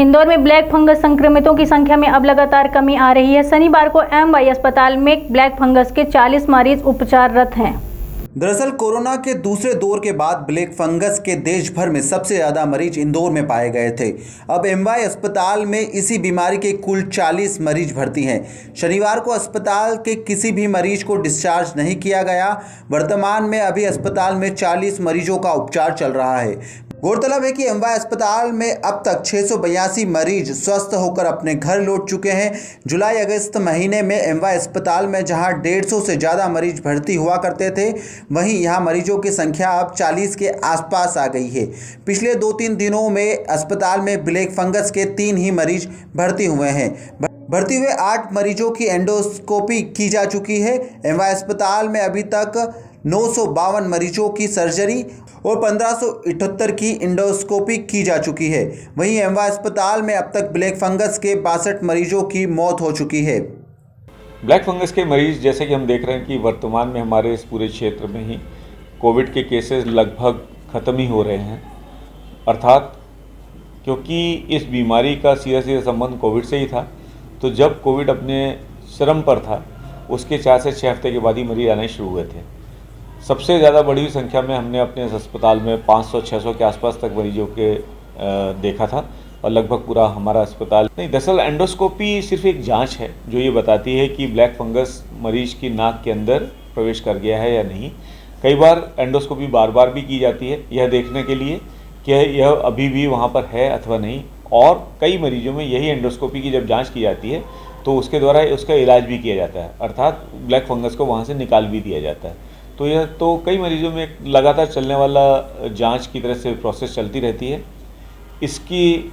इंदौर में black fungus संक्रमितों की संख्या में अब लगातार कमी आ रही है। शनिवार को एमवाई अस्पताल में ब्लैक फंगस के 40 मरीज उपचाररत हैं। दरअसल कोरोना के दूसरे दौर के बाद ब्लैक फंगस के देश भर में सबसे ज़्यादा मरीज इंदौर में पाए गए थे। अब एमवाई अस्पताल में इसी बीमारी के कुल 40 मरीज भर्ती हैं। शनिवार को अस्पताल के किसी भी मरीज को डिस्चार्ज नहीं किया गया। वर्तमान में अभी अस्पताल में 40 मरीजों का उपचार चल रहा है। गौरतलब है कि एमवाई अस्पताल में अब तक 682 मरीज स्वस्थ होकर अपने घर लौट चुके हैं। जुलाई अगस्त महीने में एमवाई अस्पताल में जहां 150 से ज़्यादा मरीज भर्ती हुआ करते थे, वहीं यहां मरीजों की संख्या अब 40 के आसपास आ गई है। पिछले 2-3 दिनों में अस्पताल में ब्लैक फंगस के 3 ही मरीज भर्ती हुए हैं। भर्ती हुए 8 मरीजों की एंडोस्कोपी की जा चुकी है। एमवाई अस्पताल में अभी तक 952 मरीजों की सर्जरी और 1578 की एंडोस्कोपी की जा चुकी है। वहीं एमवाई अस्पताल में अब तक ब्लैक फंगस के 62 मरीजों की मौत हो चुकी है। ब्लैक फंगस के मरीज जैसे कि हम देख रहे हैं कि वर्तमान में हमारे इस पूरे क्षेत्र में ही कोविड के केसेस लगभग ख़त्म ही हो रहे हैं, अर्थात क्योंकि इस बीमारी का सीधा संबंध कोविड से ही था। तो जब कोविड अपने चरम पर था, उसके 4 से 6 हफ्ते के बाद ही मरीज आने शुरू हुए थे। सबसे ज़्यादा बड़ी संख्या में हमने अपने इस अस्पताल में 500-600 के आसपास तक मरीजों के देखा था और लगभग पूरा हमारा अस्पताल नहीं। दरअसल एंडोस्कोपी सिर्फ एक जांच है जो ये बताती है कि ब्लैक फंगस मरीज की नाक के अंदर प्रवेश कर गया है या नहीं। कई बार एंडोस्कोपी बार बार भी की जाती है यह देखने के लिए कि यह अभी भी वहाँ पर है अथवा नहीं, और कई मरीजों में यही एंडोस्कोपी की जब जाँच की जाती है तो उसके द्वारा उसका इलाज भी किया जाता है, अर्थात ब्लैक फंगस को वहाँ से निकाल भी दिया जाता है। तो यह तो कई मरीजों में एक लगातार चलने वाला जांच की तरह से प्रोसेस चलती रहती है। इसकी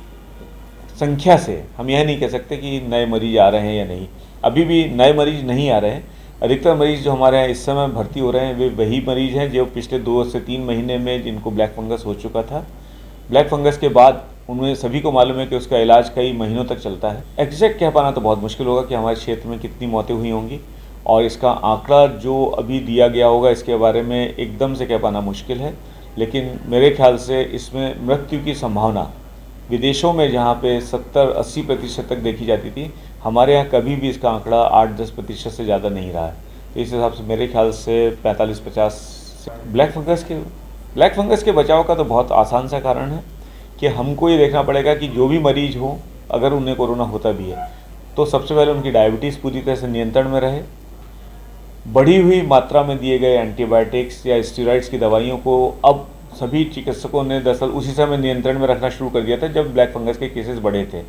संख्या से हम यह नहीं कह सकते कि नए मरीज आ रहे हैं या नहीं। अभी भी नए मरीज नहीं आ रहे हैं। अधिकतर मरीज जो हमारे यहाँ इस समय भर्ती हो रहे हैं वे वही मरीज हैं जो पिछले 2 से 3 महीने में जिनको ब्लैक फंगस हो चुका था। ब्लैक फंगस के बाद उनमें सभी को मालूम है कि उसका इलाज कई महीनों तक चलता है। एग्जैक्ट कह पाना तो बहुत मुश्किल होगा कि हमारे क्षेत्र में कितनी मौतें हुई होंगी, और इसका आंकड़ा जो अभी दिया गया होगा इसके बारे में एकदम से कह पाना मुश्किल है। लेकिन मेरे ख्याल से इसमें मृत्यु की संभावना विदेशों में जहाँ पे 70-80% तक देखी जाती थी, हमारे यहाँ कभी भी इसका आंकड़ा 8-10% से ज़्यादा नहीं रहा है। तो इस हिसाब से मेरे ख्याल से 45-50। ब्लैक फंगस के बचाव का तो बहुत आसान सा कारण है कि हमको ये देखना पड़ेगा कि जो भी मरीज हो, अगर उन्हें कोरोना होता भी है तो सबसे पहले उनकी डायबिटीज़ पूरी तरह से नियंत्रण में रहे। बढ़ी हुई मात्रा में दिए गए एंटीबायोटिक्स या स्टेरॉइड्स की दवाइयों को अब सभी चिकित्सकों ने दरअसल उसी समय नियंत्रण में रखना शुरू कर दिया था जब ब्लैक फंगस के केसेस बढ़े थे।